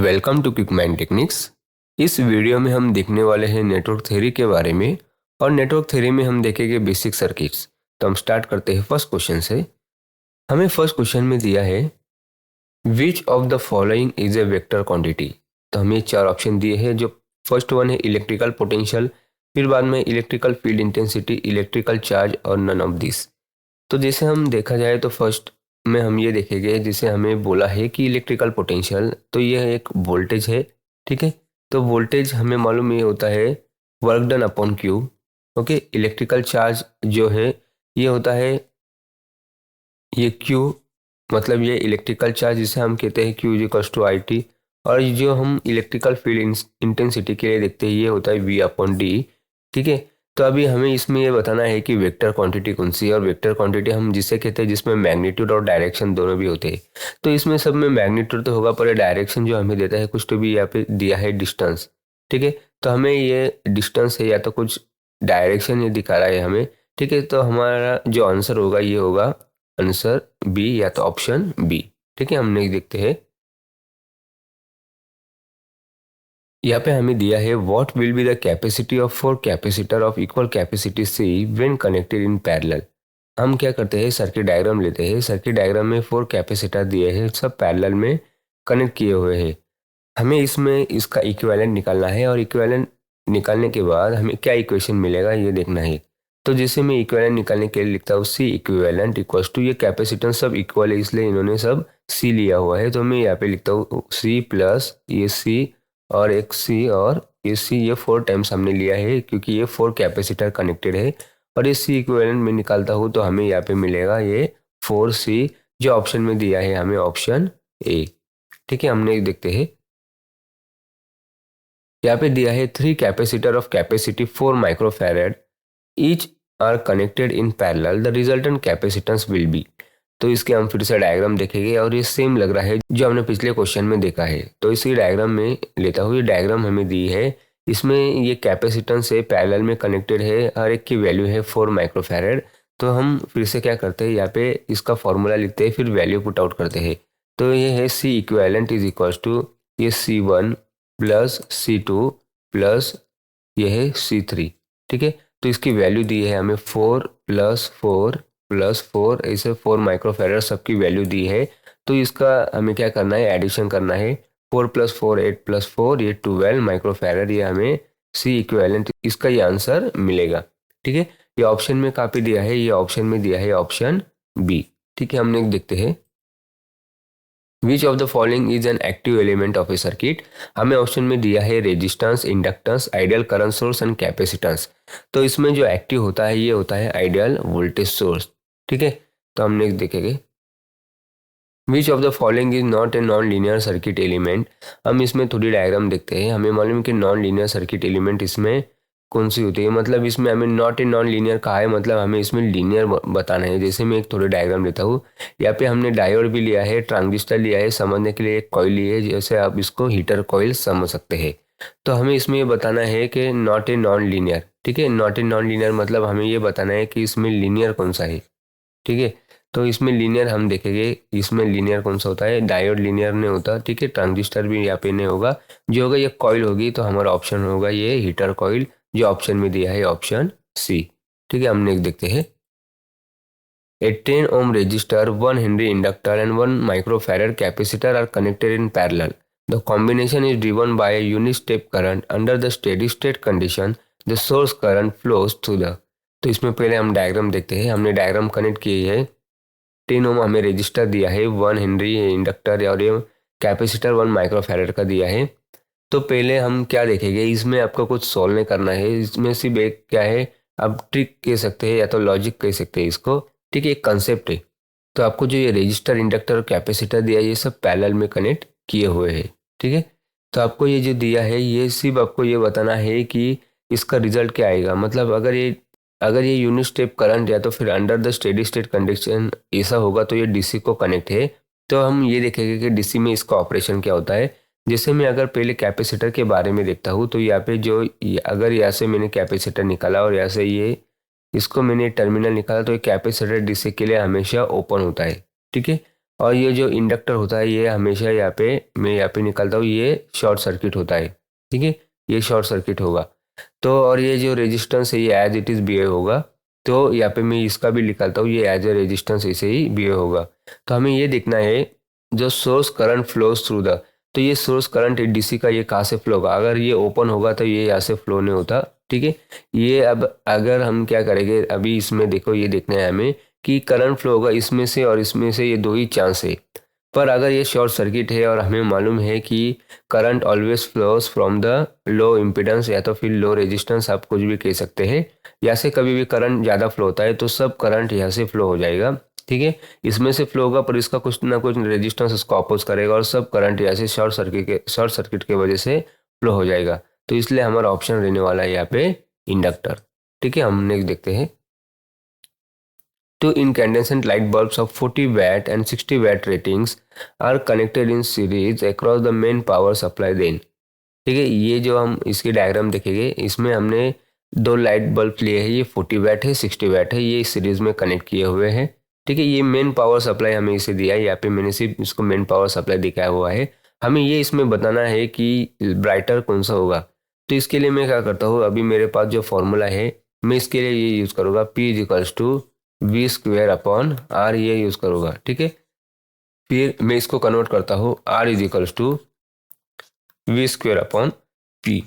Welcome to quick mind techniques. इस video में हम देखने वाले हैं नेटवर्क थ्योरी के बारे में। और नेटवर्क थ्योरी में हम देखेंगे बेसिक सर्किट्स। तो हम स्टार्ट करते हैं फर्स्ट क्वेश्चन से। हमें फर्स्ट क्वेश्चन में दिया है which of the following is a vector quantity. तो हमें चार ऑप्शन दिए हैं। जो फर्स्ट वन है इलेक्ट्रिकल पोटेंशियल, फिर बाद में electrical field intensity, electrical charge और नन ऑफ दिस। तो जैसे हम देखा जाए तो फर्स्ट में हम ये देखेंगे, जैसे हमें बोला है कि इलेक्ट्रिकल पोटेंशियल, तो यह एक वोल्टेज है। ठीक है, तो वोल्टेज हमें मालूम ये होता है work done upon Q. Okay, electrical charge जो है ये होता है ये क्यू, मतलब ये इलेक्ट्रिकल चार्ज जिसे हम कहते हैं Q equals to I T. और जो हम इलेक्ट्रिकल फील्ड इंटेंसिटी के लिए देखते हैं ये होता है वी अपॉन डी। ठीक है, तो अभी हमें इसमें ये बताना है कि वेक्टर क्वांटिटी कौन सी है। और वेक्टर क्वांटिटी हम जिसे कहते हैं जिसमें मैग्नीट्यूड और डायरेक्शन दोनों भी होते हैं। तो इसमें सब में मैग्नीट्यूड तो होगा, पर डायरेक्शन जो हमें देता है कुछ तो भी यहाँ पे दिया है डिस्टेंस। ठीक है, तो हमें ये डिस्टेंस है या तो कुछ डायरेक्शन ये दिखा रहा है हमें। ठीक है, तो हमारा जो आंसर होगा ये होगा आंसर बी या तो ऑप्शन बी। ठीक है, हम नेक्स्ट देखते हैं। यहाँ पे हमें दिया है what will be the capacity of four capacitor of equal capacity see when connected in parallel. हम क्या करते हैं, सर्किट डायग्राम लेते हैं। सर्किट डायग्राम में फोर कैपेसिटर दिए हैं, सब पैरेलल में कनेक्ट किए हुए हैं। हमें इसमें इसका इक्विवेलेंट निकालना है। और इक्विवेलेंट निकालने के बाद हमें क्या इक्वेशन मिलेगा ये देखना है। तो जैसे मैं इक्विवेलेंट निकालने के लिए लिखता हूँ सी इक्विवेलेंट इक्वल्स टू, ये कैपेसिटेंस सब इक्वल है इसलिए इन्होंने सब सी लिया हुआ है। तो मैं यहाँ पे लिखता हूँ सी प्लस ये सी और एक सी और ये सी, ये फोर टाइम्स हमने लिया है क्योंकि ये फोर कैपेसिटर कनेक्टेड है। और ये सी इक्विवेलेंट में निकालता हूँ तो हमें यहाँ पे मिलेगा ये 4C, जो ऑप्शन में दिया है हमें ऑप्शन ए। ठीक है, हमने देखते हैं। यहाँ पे दिया है 3 capacitor of capacity 4 microfarad each are connected in parallel, the resultant capacitance will be. तो इसके हम फिर से डायग्राम देखेंगे और ये सेम लग रहा है जो हमने पिछले क्वेश्चन में देखा है। तो इसी डायग्राम में लेता हूँ, ये डायग्राम हमें दी है। इसमें ये कैपेसिटेंस है पैरेलल में कनेक्टेड है, हर एक की वैल्यू है 4 माइक्रोफैरेड। तो हम फिर से क्या करते हैं, यहाँ पे इसका फॉर्मूला लिखते हैं, फिर वैल्यू पुट आउट करते हैं। तो ये है C equivalent is equals to ये C1 प्लस C2 प्लस ये है C3। ठीक है, तो इसकी वैल्यू दी है हमें 4 प्लस 4 प्लस 4, ऐसे 4 माइक्रोफैरड सबकी वैल्यू दी है। तो इसका हमें क्या करना है, एडिशन करना है। 4 प्लस 4 8 प्लस 4 ये 12 माइक्रोफैरड, ये हमें सी इक्विवेलेंट इसका ये आंसर मिलेगा। ठीक है, ये ऑप्शन में काफी दिया है, ये ऑप्शन में दिया है ऑप्शन बी। ठीक है, हमने देखते हैं which of the following is an active element of A circuit. हमें ऑप्शन में दिया है resistance, inductance, ideal current source and capacitance. तो इसमें जो एक्टिव होता है ये होता है आइडियल वोल्टेज सोर्स। ठीक है, तो हम नेक्स्ट देखेंगे which of the following is not a non linear circuit element. हम इसमें थोड़ी डायग्राम देखते हैं। हमें मालूम है कि नॉन लीनियर सर्किट एलिमेंट इसमें कौन सी होती है, मतलब इसमें हमें नॉट ए नॉन लीनियर कहा है, मतलब हमें इसमें लीनियर बताना है। जैसे मैं एक थोड़े डायग्राम लेता हूँ, यहाँ पे हमने डायोड भी लिया है, ट्रांजिस्टर लिया है, समझने के लिए एक कॉइल ली है, जैसे आप इसको हीटर कॉइल समझ सकते हैं। तो हमें इसमें ये बताना है कि नॉट ए नॉन लीनियर। ठीक है, नॉट ए नॉन लीनियर मतलब हमें ये बताना है कि इसमें लीनियर कौन सा है। ठीक है, तो इसमें लीनियर हम देखेंगे, इसमें लीनियर कौन सा होता है, डायोड लीनियर नहीं होता। ठीक है, ट्रांजिस्टर भी यहाँ पे नहीं होगा, जो होगा ये कॉइल होगी। तो हमारा ऑप्शन होगा ये हीटर कॉइल, जो ऑप्शन में दिया है ऑप्शन सी। ठीक है, हम नेक्स्ट देखते हैं। ए 10 ohm resistor, 1 Henry inductor and 1 microfarad capacitor are connected in parallel. The combination is driven by a unit step current. Under the steady state condition, the source current flows through the। तो इसमें पहले हम diagram देखते हैं। हमने diagram connect किए है। 10 ओम हमें रजिस्टर दिया है, 1 हेनरी इंडक्टर और ये कैपेसिटर 1 माइक्रोफैरड का दिया है। तो पहले हम क्या देखेंगे, इसमें आपको कुछ सॉल्व नहीं करना है। इसमें सिर्फ एक क्या है, आप ट्रिक कह सकते हैं या तो लॉजिक कह सकते हैं इसको। ठीक है, एक कंसेप्ट है। तो आपको जो ये रजिस्टर इंडक्टर और कैपेसिटर दिया है ये सब पैरेलल में कनेक्ट किए हुए हैं। ठीक है, तो आपको ये जो दिया है ये सिर्फ आपको ये बताना है कि इसका रिजल्ट क्या आएगा। मतलब अगर ये यूनिट स्टेप करंट या तो फिर under the steady state condition ऐसा होगा तो ये डीसी को कनेक्ट है। तो हम ये देखेंगे कि डीसी में इसका ऑपरेशन क्या होता है। जैसे मैं अगर पहले कैपेसिटर के बारे में देखता हूँ तो यहाँ पे अगर यहाँ से मैंने कैपेसिटर निकाला और यहाँ से ये इसको मैंने टर्मिनल निकाला, तो ये कैपेसिटर डीसी के लिए हमेशा ओपन होता है। ठीक है, और ये जो इंडक्टर होता है ये हमेशा यहाँ पे मैं यहाँ पे निकालता हूँ, ये शॉर्ट सर्किट होता है, ठीक है, ये शॉर्ट सर्किट होगा। तो और ये जो रेजिस्टेंस है ये एज इट इज़ बिहेव होगा, तो यहाँ पे मैं इसका भी निकालता हूँ, ये एज ए रेजिस्टेंस ऐसे ही बिहेव होगा। तो हमें ये देखना है जो source current flows through the, तो ये सोर्स करंट डीसी का ये कहाँ से फ्लो होगा, अगर ये ओपन होगा तो ये यहाँ से फ्लो नहीं होता, ठीक है। ये अब अगर हम क्या करेंगे, अभी इसमें देखो ये देखना है हमें कि करंट फ्लो होगा इसमें से और इसमें से, ये दो ही चांस है। पर अगर ये शॉर्ट सर्किट है और हमें मालूम है कि current always flows from the low impedance या तो फिर लो रेजिस्टेंस, आप कुछ भी कह सकते हैं, या से कभी भी करंट ज़्यादा फ्लो होता है तो सब करंट यहाँ से फ्लो हो जाएगा, ठीक है। इसमें से फ्लो होगा पर इसका कुछ ना कुछ रेजिस्टेंस उसको अपोज करेगा और सब करंट यहाँ से शॉर्ट सर्किट के वजह से फ्लो हो जाएगा। तो इसलिए हमारा ऑप्शन रहने वाला है यहाँ पे इंडक्टर, ठीक है। हम नेक्स्ट देखते हैं। Two incandescent light bulbs of 40 watt and 60 watt ratings are connected in series across the main power supply then। ठीक है, ये जो हम इसके डायग्राम देखेंगे इसमें हमने दो लाइट बल्ब लिए हैं, ये 40 वाट है 60 वाट है, ये इस सीरीज में कनेक्ट किए हुए हैं, ठीक है। ये मेन पावर सप्लाई हमें इसे दिया है, यहाँ पे मैंने सिर्फ इसको मेन पावर सप्लाई दिखाया हुआ है। हमें ये इसमें बताना है कि ब्राइटर कौन सा होगा। तो इसके लिए मैं क्या करता हूँ, अभी मेरे पास जो फॉर्मूला है मैं इसके लिए ये यूज़ करूँगा, P is equals to V square upon R, ये यूज़ करूँगा, ठीक है। फिर मैं इसको कन्वर्ट करता हूँ, R is equals to V square upon P.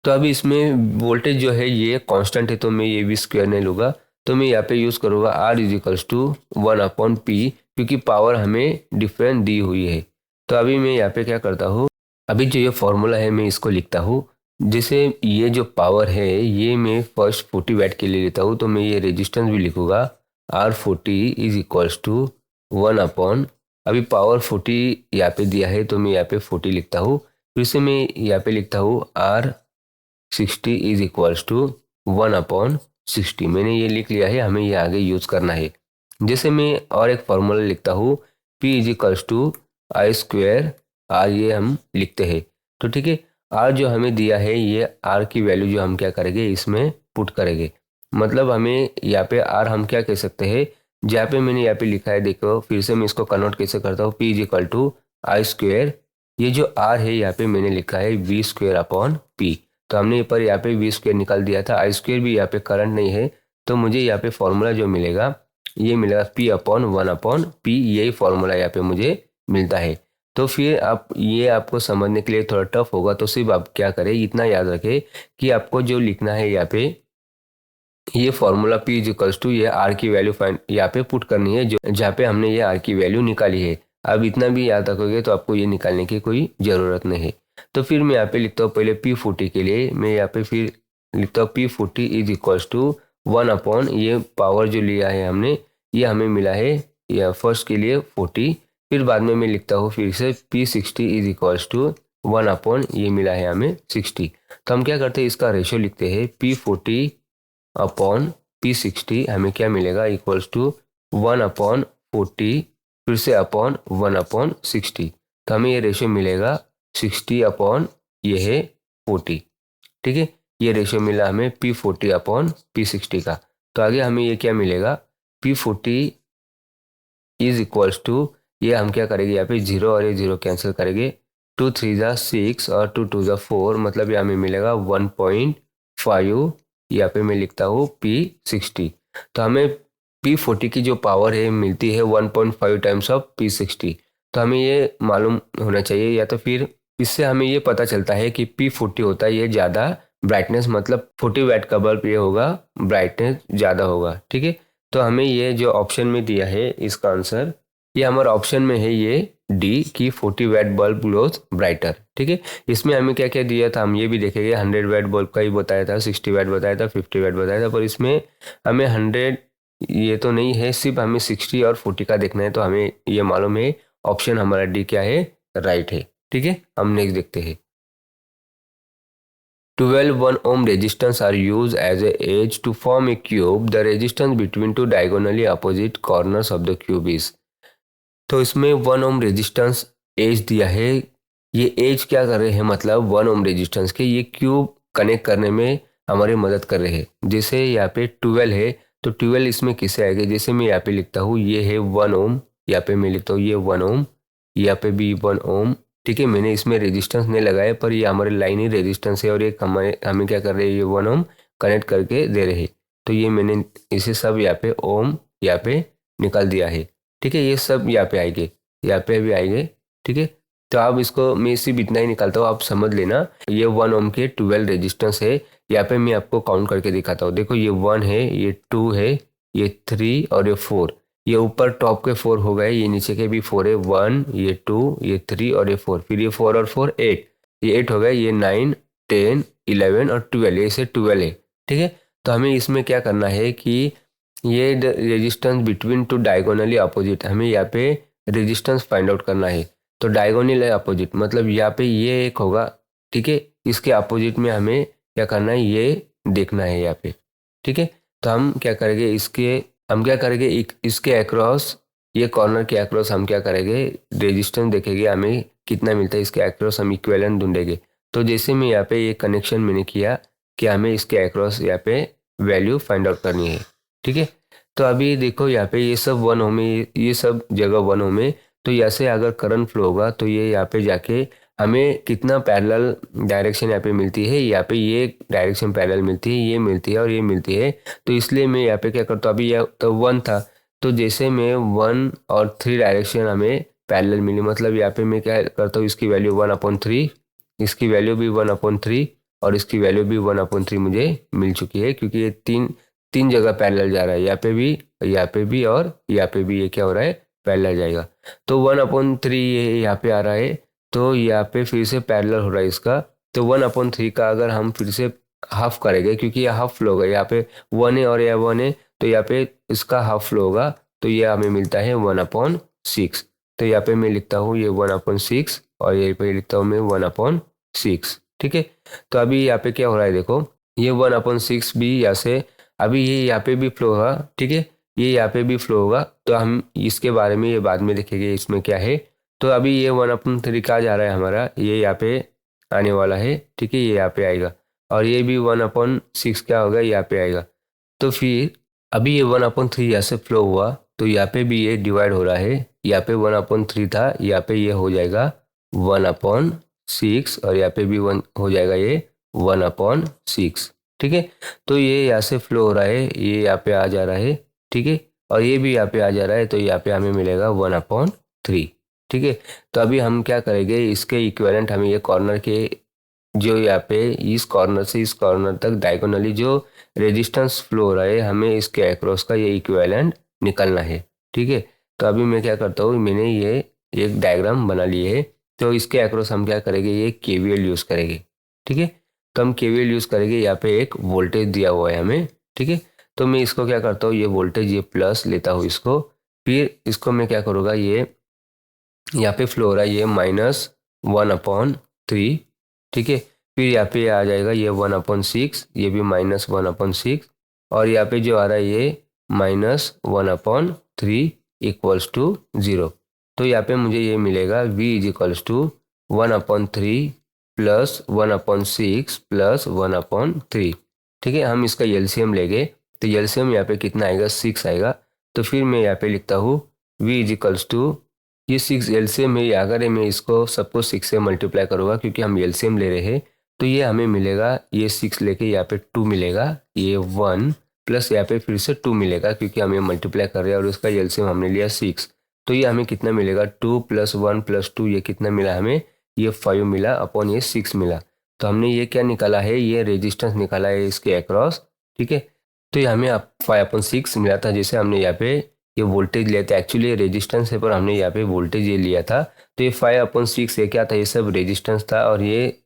तो अभी इसमें वोल्टेज जो है ये कांस्टेंट है तो मैं ये वी स्क्वेयर नहीं लूँगा, तो मैं यहाँ पे यूज़ करूँगा आर इजिकल्स टू 1/p, क्योंकि पावर हमें डिफरेंट दी हुई है। तो अभी मैं यहाँ पे क्या करता हूँ, अभी जो ये फॉर्मूला है मैं इसको लिखता हूँ। जैसे ये जो पावर है ये मैं फर्स्ट 40 वाट के लिए लेता हूँ, तो मैं ये रेजिस्टेंस भी लिखूँगा, R40 इज इक्वल्स टू 1/, अभी पावर 40 यहाँ पे दिया है तो मैं यहाँ पे 40 लिखता हूँ। फिर से मैं यहाँ पे लिखता हूँ R60 इज इक्वल्स टू 1/60, मैंने ये लिख लिया है, हमें ये आगे यूज करना है। जैसे मैं और एक फॉर्मूला लिखता हूँ, P is equals to I square R, ये हम लिखते हैं। तो ठीक है, आर जो हमें दिया है ये आर की वैल्यू जो हम क्या करेंगे इसमें पुट करेंगे, मतलब हमें यहाँ पे आर हम क्या कह सकते हैं, जहाँ पे मैंने यहाँ पे लिखा है देखो, फिर से मैं इसको कन्वर्ट कैसे करता हूँ, P is equal to I square, ये जो आर है यहाँ पे मैंने लिखा है वी स्क्वेयर अपॉन पी। तो हमने पर यहाँ पे वी स्क्वेयर निकाल दिया था, आई स्क्वेयर भी यहाँ पे करंट नहीं है, तो मुझे यहाँ पे फॉर्मूला जो मिलेगा ये मिलेगा P अपॉन 1/p, यही फॉर्मूला यहाँ पे मुझे मिलता है। तो फिर आप ये आपको समझने के लिए थोड़ा टफ होगा, तो सिर्फ आप क्या करें, इतना याद रखें कि आपको जो लिखना है यहाँ पे ये फॉर्मूला P इजिकल्स टू ये आर की वैल्यू फाइंड यहाँ पे पुट करनी है, जो जहाँ पे हमने ये आर की वैल्यू निकाली है। अब इतना भी याद रखोगे तो आपको ये निकालने की कोई ज़रूरत नहीं है। तो फिर मैं यहाँ पे लिखता हूँ पहले P40 के लिए, मैं यहाँ पे फिर लिखता हूँ P40 इज इक्वल्स टू 1/, ये पावर जो लिया है हमने ये हमें मिला है या फर्स्ट के लिए 40, फिर बाद में मैं लिखता हूँ फिर से P60 इज इक्वल्स टू 1/, ये मिला है हमें 60। तो हम क्या करते हैं इसका रेशो लिखते हैं, P40 अपॉन P60 हमें क्या मिलेगा इक्वल्स टू 1/40, फिर से अपॉन 1/60। तो हमें ये रेशियो मिलेगा 60 अपॉन ये है 40, ठीक है। ये रेशियो मिला हमें P40 अपॉन P60 का। तो आगे हमें ये क्या मिलेगा, P40 इज इक्वल्स टू, ये हम क्या करेंगे यहाँ पे 0 और ये 0 कैंसिल करेंगे, 2 3 जा 6 और 2 2 जा 4, मतलब ये हमें मिलेगा 1.5, यहाँ पे मैं लिखता हूँ P60। तो हमें P40 की जो पावर है मिलती है 1.5 टाइम्स ऑफ P60। तो हमें ये मालूम होना चाहिए, या तो फिर इससे हमें ये पता चलता है कि P40 होता है ये ज़्यादा ब्राइटनेस, मतलब 40 वाट का बल्ब ये होगा ब्राइटनेस ज़्यादा होगा, ठीक है। तो हमें ये जो ऑप्शन में दिया है इसका आंसर, ये हमारा ऑप्शन में है ये डी की 40 वाट बल्ब ग्लोज ब्राइटर, ठीक है। इसमें हमें क्या क्या दिया था हम ये भी देखेंगे, 100 वाट बल्ब का ही बताया था, 60 वाट बताया था, 50 वाट बताया था, पर इसमें हमें 100 ये तो नहीं है, सिर्फ हमें 60 और 40 का देखना है। तो हमें ये मालूम है ऑप्शन हमारा डी क्या है, राइट है, ठीक है। हम नेक्स्ट देखते हैं। 12 1 ohm resistance are used as a edge to form a cube. The resistance between two diagonally opposite corners of the cube is। तो इसमें 1 ohm रेजिस्टेंस एज दिया है, ये एज क्या कर रहे हैं, मतलब 1 ohm रेजिस्टेंस के ये क्यूब कनेक्ट करने में हमारी मदद कर रहे हैं। जैसे यहाँ पे 12 है तो 12 इसमें किससे आएगा, जैसे मैं यहाँ पे लिखता हूँ ये है 1 ohm यहाँ पे मैं लिखता हूँ ये 1 ओम, यहाँ पे भी 1 ओम। ठीक है, मैंने इसमें रेजिस्टेंस नहीं लगाया, पर ये हमारे लाइन ही रेजिस्टेंस है और ये हमें क्या कर रहे हैं, ये 1 ओम कनेक्ट करके दे रहे हैं। तो ये मैंने इसे सब यहाँ पे ओम यहाँ पे निकाल दिया है। ठीक है, ये सब यहाँ पे आएंगे, यहाँ पे भी आएंगे। ठीक है, तो आप इसको, मैं सिर्फ इतना ही निकालता हूँ, आप समझ लेना। ये 1 ओम के 12 रेजिस्टेंस है। यहाँ पे मैं आपको काउंट करके दिखाता हूँ। देखो, ये 1 है, ये 2 है, ये 3 और ये 4। ये ऊपर टॉप के 4 हो गए, ये नीचे के भी 4 है, 1, ये 2, ये 3 और ये 4। फिर ये 4 और 4 8, ये 8 हो गए, ये 9 10 11 और 12, ये से 12 है। ठीक है, तो हमें इसमें क्या करना है कि ये resistance between two diagonally opposite, हमें यहाँ पे रेजिस्टेंस फाइंड आउट करना है। तो डायगोनली अपोजिट मतलब यहाँ पे ये एक होगा। ठीक है, इसके अपोजिट में हमें क्या करना है, ये देखना है यहाँ पे। ठीक है, तो हम क्या करेंगे, इसके अक्रॉस, ये कॉर्नर के अक्रॉस हम क्या करेंगे, रेजिस्टेंस देखेंगे, हमें कितना मिलता है इसके अक्रॉस, हम इक्विवेलेंट ढूंढेंगे। तो जैसे मैं यहाँ पे ये कनेक्शन मैंने किया कि हमें इसके अक्रॉस यहाँ पे वैल्यू फाइंड आउट करनी है। ठीक है, तो अभी देखो यहाँ पे ये सब 1 ओम में, ये सब जगह 1 ओम में। तो यहाँ से अगर करंट फ्लो होगा तो ये यहाँ पे जाके हमें कितना पैरेलल डायरेक्शन यहाँ पे मिलती है, यहाँ पे ये डायरेक्शन पैरेलल मिलती है, ये मिलती है और ये मिलती है। तो इसलिए मैं यहाँ पे क्या करता हूँ, अभी यह तो 1 था, तो जैसे मैं 1 और 3 डायरेक्शन हमें पैरेलल मिली, मतलब यहाँ पे मैं क्या करता हूँ, इसकी वैल्यू 1/3, इसकी वैल्यू भी 1/3 और इसकी वैल्यू भी 1/3 मुझे मिल चुकी है, क्योंकि ये तीन तीन जगह पैरेलल जा रहा है, यहाँ पे भी, यहाँ पे भी और यहाँ पे भी, ये क्या हो रहा है, पैरेलल जाएगा। तो 1/3 ये यहाँ पे आ रहा है, तो यहाँ पे फिर से पैरेलल हो रहा है इसका। तो 1/3 का अगर हम फिर से हाफ करेंगे, क्योंकि ये हाफ फ्लो होगा, यहाँ पे 1 है और यह 1 है, तो यहाँ पे इसका हाफ फ्लो होगा, तो ये हमें मिलता है 1/6। तो यहाँ पे मैं लिखता हूँ ये 1/6 और यहाँ पे लिखता हूँ मैं 1/6। ठीक है, तो अभी यहाँ पे क्या हो रहा है, देखो ये 1/6 भी यहाँ से, अभी ये यहाँ पे भी फ्लो होगा। ठीक है, ये यहाँ पे भी फ्लो होगा, तो हम इसके बारे में ये बाद में देखेंगे इसमें क्या है। तो अभी ये 1/3 कहाँ जा रहा है हमारा, ये यहाँ पे आने वाला है। ठीक है, ये यहाँ पे आएगा और ये भी 1/6 क्या होगा, यहाँ पे आएगा। तो फिर अभी ये 1/3 यहाँ से फ्लो हुआ, तो यहाँ पे भी ये डिवाइड हो रहा है, यहाँ पे 1/3 था, यहाँ पे ये हो जाएगा 1/6 और यहाँ पे भी 1 हो जाएगा, ये 1/6। ठीक है, तो ये यहाँ से फ्लो हो रहा है, ये यहाँ पे आ जा रहा है। ठीक है, और ये भी यहाँ पे आ जा रहा है, तो यहाँ पे हमें मिलेगा 1/3। ठीक है, तो अभी हम क्या करेंगे, इसके इक्विवेलेंट हमें ये कॉर्नर के, जो यहाँ पे इस कॉर्नर से इस कॉर्नर तक डायगोनली जो रेजिस्टेंस फ्लो हो रहा है, हमें इसके अक्रॉस का ये इक्विवेलेंट निकालना है। ठीक है, तो अभी मैं क्या करता हूँ, मैंने ये एक डायग्राम बना लिए है, तो इसके अक्रॉस हम क्या करेंगे, ये केवीएल यूज़ करेंगे। ठीक है, तो हम केवीएल यूज़ करेंगे, यहाँ पे एक वोल्टेज दिया हुआ है हमें। ठीक है, तो मैं इसको क्या करता हूँ, ये वोल्टेज ये प्लस लेता हूँ इसको, फिर इसको मैं क्या करूँगा, ये यहाँ पे फ्लो हो रहा है ये -1/3। ठीक है, फिर यहाँ पे आ जाएगा ये 1/6, ये भी -1/6 और यहाँ पे जो आ रहा है ये -1/3 = 0। तो यहाँ पे मुझे ये मिलेगा V = 1/3 + 1/6 + 1/3। ठीक है, हम इसका एलसीएम लेंगे, तो एलसीएम यहाँ पे कितना आएगा, 6 आएगा। तो फिर मैं यहाँ पे लिखता हूँ V = ये 6 एलसीएम है, अगर मैं इसको सबको 6 से मल्टीप्लाई करूँगा, क्योंकि हम एलसीएम ले रहे हैं, तो ये हमें मिलेगा, ये 6 लेके यहाँ पे 2 मिलेगा, ये 1 प्लस यहाँ पे फिर से 2 मिलेगा, क्योंकि हम ये मल्टीप्लाई कर रहे हैं और उसका एलसीएम हमने लिया 6। तो ये हमें कितना मिलेगा, 2 + 1 + 2, ये कितना मिला हमें, ये 5 मिला अपॉन ये 6 मिला। तो हमने ये क्या निकाला है, ये रेजिस्टेंस निकाला है इसके अक्रॉस। ठीक है, तो ये हमें 5/6 मिला था, जैसे हमने यहाँ पे ये वोल्टेज लिया था, एक्चुअली ये रेजिस्टेंस है पर हमने यहाँ पे वोल्टेज ये लिया था। तो ये 5/6 ये क्या था, ये सब रेजिस्टेंस था और ये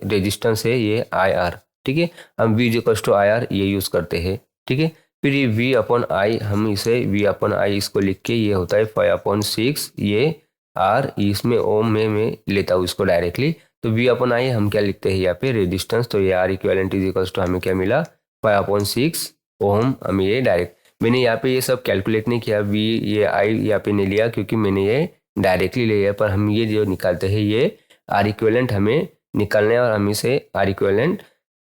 रेजिस्टेंस है, ये IR। ठीक है, हम V = IR ये यूज़ करते हैं। ठीक है, फिर ये V/I, हम इसे V/I इसको लिख के, ये होता है 5/6, ये R, इसमें ओम में मैं लेता हूँ इसको डायरेक्टली। तो V/I हम क्या लिखते हैं यहाँ पे, रेजिस्टेंस, तो ये R = हमें क्या मिला, 5/6 ओम। हमें ये डायरेक्ट, मैंने यहाँ पे ये सब कैलकुलेट नहीं किया, ये I यहाँ पे नहीं लिया, क्योंकि मैंने ये डायरेक्टली लिया है। पर हम ये जो निकालते हैं, ये R इक्विवेलेंट हमें निकालना है और हम इसे R इक्विवेलेंट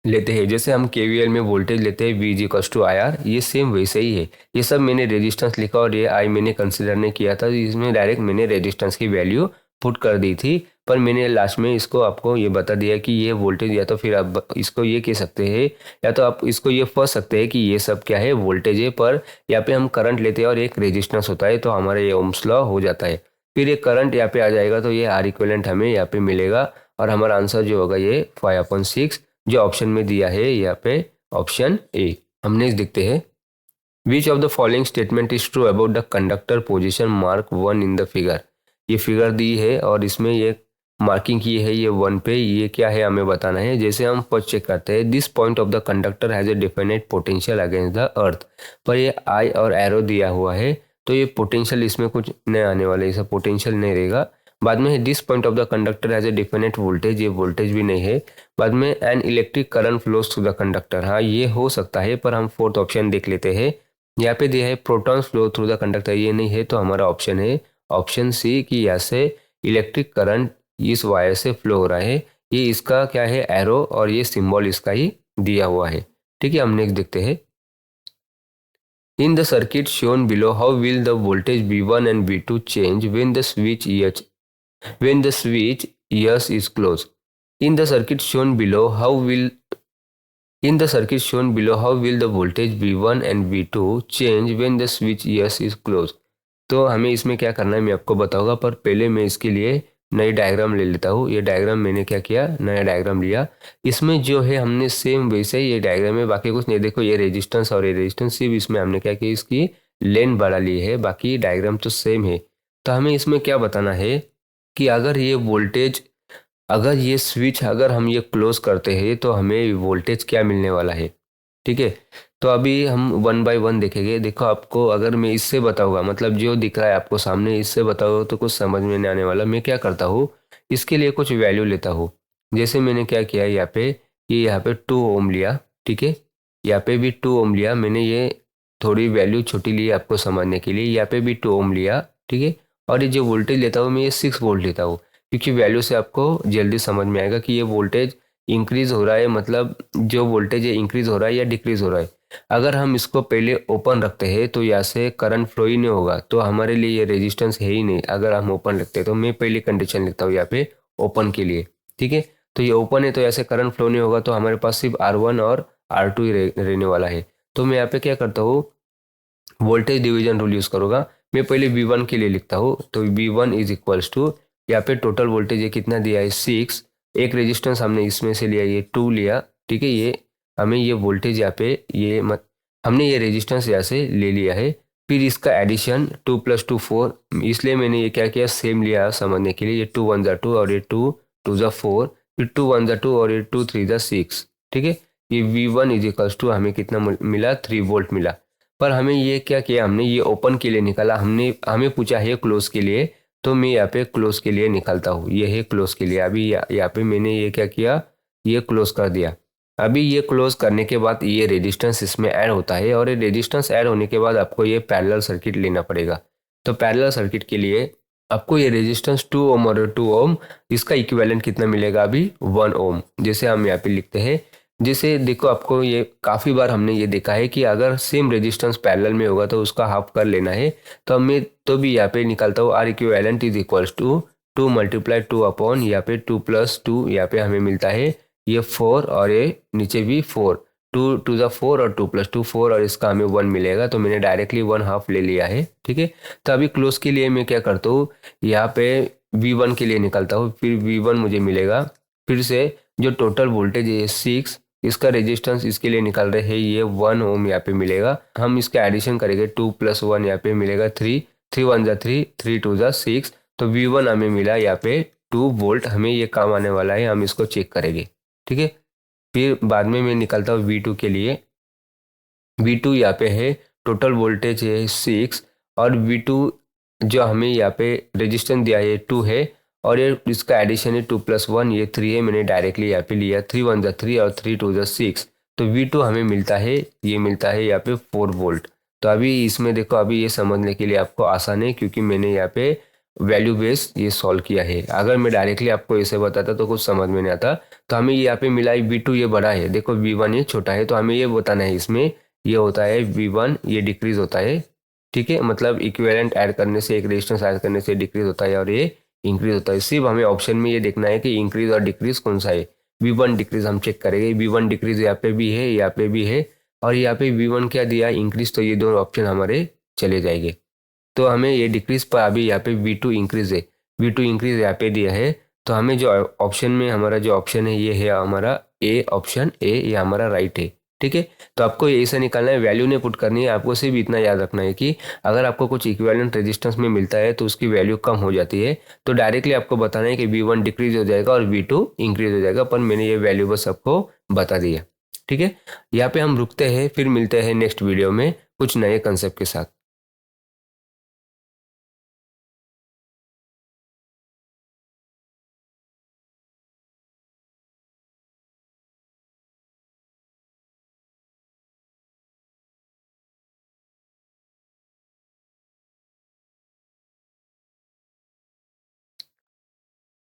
लेते हैं, जैसे हम केवीएल में वोल्टेज लेते हैं V इक्वल्स टू IR, ये सेम वैसे ही है। ये सब मैंने रेजिस्टेंस लिखा और ये आई मैंने कंसिडर नहीं किया था, इसमें डायरेक्ट मैंने रेजिस्टेंस की वैल्यू पुट कर दी थी। पर मैंने लास्ट में इसको आपको ये बता दिया कि ये वोल्टेज, या तो फिर आप इसको ये कह सकते हैं, या तो आप इसको ये फंस सकते हैं कि ये सब क्या है, वोल्टेज है। पर यहाँ पे हम करंट लेते हैं और एक रेजिस्टेंस होता है, तो हमारा ये ओम्स लॉ हो जाता है। फिर ये करंट यहाँ पे आ जाएगा, तो ये आर इक्विवेलेंट हमें यहाँ पे मिलेगा, और हमारा आंसर जो होगा ये 5/6 जो ऑप्शन में दिया है यहाँ पे, ऑप्शन ए। हम नेक्स्ट देखते हैं, which of the following statement is true about the conductor position mark 1 in the figure. ये फिगर दी है और इसमें ये मार्किंग की है ये 1 पे, ये क्या है हमें बताना है। जैसे हम फर्स्ट चेक करते हैं, this point of the conductor has a definite potential against the earth, पर ये आई और एरो दिया हुआ है, तो ये पोटेंशियल इसमें कुछ नहीं आने वाला, ऐसा पोटेंशियल नहीं रहेगा। बाद में this point of the conductor has a definite voltage, ये वोल्टेज भी नहीं है। बाद में an electric current flows through the conductor, हाँ ये हो सकता है, पर हम फोर्थ ऑप्शन देख लेते हैं। यहाँ पे दिया है protons flow through the conductor, ये नहीं है, तो हमारा ऑप्शन है ऑप्शन सी कि यहाँ से इलेक्ट्रिक करंट इस वायर से फ्लो हो रहा है। ये इसका क्या है, एरो, और ये सिंबल इसका ही दिया हुआ है। ठीक है, हम नेक्स्ट देखते हैं, in the circuit shown below how will the voltage V1 and V2 change when the switch S is closed. In the circuit shown below, how will the voltage V1 and V2 change when the switch S is closed? तो हमें इसमें क्या करना है मैं आपको बताऊंगा, पर पहले मैं इसके लिए नई डायग्राम ले लेता हूँ। ये डायग्राम मैंने क्या किया, नया डायग्राम लिया। इसमें जो है हमने सेम वैसे ही ये डायग्राम है, बाकी कुछ नहीं। देखो ये रेजिस्टेंस और ये रेजिस्टेंस, सिर्फ इसमें हमने क्या किया, इसकी लेंथ बढ़ा ली है, बाकी डायग्राम तो सेम है। तो हमें इसमें क्या बताना है कि अगर ये वोल्टेज, अगर ये स्विच अगर हम ये क्लोज करते हैं तो हमें वोल्टेज क्या मिलने वाला है। ठीक है, तो अभी हम 1 बाय 1 देखेंगे। देखो आपको अगर मैं इससे बताऊंगा, मतलब जो दिख रहा है आपको सामने, इससे बताऊंगा तो कुछ समझ में नहीं आने वाला। मैं क्या करता हूँ, इसके लिए कुछ वैल्यू लेता हूँ। जैसे मैंने क्या किया यहाँ पे, ये यहाँ पे 2 ओम लिया। ठीक है, यहाँ पे भी 2 ओम लिया मैंने, ये थोड़ी वैल्यू छोटी ली आपको समझने के लिए। यहाँ पे भी 2 ओम लिया। ठीक है, और ये जो वोल्टेज लेता हूँ मैं, ये 6 वोल्ट लेता हूँ, क्योंकि वैल्यू से आपको जल्दी समझ में आएगा कि ये वोल्टेज इंक्रीज हो रहा है, मतलब जो वोल्टेज है इंक्रीज हो रहा है या डिक्रीज हो रहा है। अगर हम इसको पहले ओपन रखते हैं तो यहाँ से करंट फ्लो ही नहीं होगा, तो हमारे लिए ये रेजिस्टेंस है ही नहीं। अगर हम ओपन रखते हैं तो मैं पहली कंडीशन लिखता हूँ यहाँ पे ओपन के लिए। ठीक है, तो ये ओपन है तो यहाँ से करंट फ्लो नहीं होगा, तो हमारे पास सिर्फ R1 और R2 ही रहने वाला है। तो मैं यहाँ पे क्या करता हूँ, वोल्टेज डिवीजन रूल यूज़ करूँगा। मैं पहले V1 के लिए लिखता हूँ, तो V1 इज इक्वल्स टू, यहाँ पे टोटल वोल्टेज ये कितना दिया है 6, एक रेजिस्टेंस हमने इसमें से लिया, ये 2 लिया। ठीक है, ये हमें ये वोल्टेज यहाँ पे हमने ये रेजिस्टेंस यहाँ से ले लिया है। फिर इसका एडिशन 2 + 2 4, इसलिए मैंने ये क्या किया, सेम लिया समझने के लिए। ये 2 1 2 और ये 2 2 4, फिर 2 1 2 और ये 2 3 6। ठीक है, ये V1 इज इक्वल्स टू हमें कितना मिला, 3 वोल्ट मिला। पर हमें ये क्या किया, हमने ये ओपन के लिए निकाला, हमें पूछा है क्लोज के लिए, तो मैं यहाँ पे क्लोज के लिए निकालता हूँ। ये है क्लोज के लिए। अभी यहाँ पे मैंने ये क्या किया, ये क्लोज कर दिया। अभी ये क्लोज करने के बाद ये रेजिस्टेंस इसमें ऐड होता है, और ये रेजिस्टेंस ऐड होने के बाद आपको ये पैरेलल सर्किट लेना पड़ेगा। तो पैरेलल सर्किट के लिए आपको ये रेजिस्टेंस 2 ओम और 2 ओम, इसका इक्विवेलेंट कितना मिलेगा अभी, 1 ओम। जैसे हम यहाँ पे लिखते हैं, जैसे देखो आपको ये काफ़ी बार हमने ये देखा है कि अगर सेम रेजिस्टेंस पैरेलल में होगा तो उसका हाफ कर लेना है। तो मैं तो भी यहाँ पे निकालता हूँ, R equivalent is equals to 2 × 2 upon यहाँ पे 2 + 2, यहाँ पे हमें मिलता है ये 4, और ये नीचे भी 4, 2 2 × 4 और 2 + 2 4, और इसका हमें 1 मिलेगा। तो मैंने डायरेक्टली 1/2 ले लिया है। ठीक है, तो अभी क्लोज के लिए मैं क्या करता हूँ, यहाँ पे V1 के लिए निकालता हूँ, फिर V1 मुझे मिलेगा। फिर से जो टोटल वोल्टेज है 6, इसका रेजिस्टेंस इसके लिए निकाल रहे हैं, ये 1 ओम यहाँ पे मिलेगा। हम इसका एडिशन करेंगे, 2 + 1 यहाँ पे मिलेगा 3, 3 1 3, 3 2 6। तो V1 हमें मिला यहाँ पे 2 वोल्ट। हमें ये काम आने वाला है, हम इसको चेक करेंगे। ठीक है, फिर बाद में मैं निकालता हूँ V2 के लिए। V2 यहाँ पे है, टोटल वोल्टेज है 6, और V2 जो हमें यहाँ पे रेजिस्टेंस दिया है 2 है, और ये इसका एडिशन है 2 + 1, ये 3 है। मैंने डायरेक्टली यहाँ पे लिया, 3 1 3 और 3 2 6। तो V2 हमें मिलता है, ये मिलता है यहाँ पे 4 वोल्ट। तो अभी इसमें देखो, अभी ये समझने के लिए आपको आसान है, क्योंकि मैंने यहाँ पे वैल्यू बेस ये सॉल्व किया है। अगर मैं डायरेक्टली आपको ऐसे बताता तो कुछ समझ में नहीं आता। तो हमें यहाँ पे मिला है V2 ये बड़ा है, देखो V1 ये छोटा है, तो हमें ये बताना है इसमें ये होता है V1 ये डिक्रीज होता है, ठीक है, मतलब इक्विवेलेंट ऐड करने से, एक रेजिस्टेंस ऐड करने से डिक्रीज होता है और ये इंक्रीज होता है। सिर्फ हमें ऑप्शन में ये देखना है कि इंक्रीज और डिक्रीज कौन सा है। V1 डिक्रीज हम चेक करेंगे, V1 डिक्रीज यहाँ पे भी है, यहाँ पे भी है, और यहाँ पे V1 क्या दिया इंक्रीज, तो ये दोनों ऑप्शन हमारे चले जाएंगे। तो हमें ये डिक्रीज पर अभी यहाँ पे V2 इंक्रीज है, V2 इंक्रीज यहाँ पे दिया है, तो हमें जो ऑप्शन में हमारा जो ऑप्शन है ये है हमारा ए, ऑप्शन ए, ये हमारा राइट है, ठीक है। तो आपको ऐसा निकालना है, वैल्यू नहीं पुट करनी है, आपको सिर्फ इतना याद रखना है कि अगर आपको कुछ इक्विवेलेंट रेजिस्टेंस में मिलता है तो उसकी वैल्यू कम हो जाती है, तो डायरेक्टली आपको बताना है कि V1 डिक्रीज हो जाएगा और V2 इंक्रीज हो जाएगा, पर मैंने ये वैल्यू बस आपको बता दिया, ठीक है। यहाँ पे हम रुकते हैं, फिर मिलते हैं नेक्स्ट वीडियो में कुछ नए कंसेप्ट के साथ।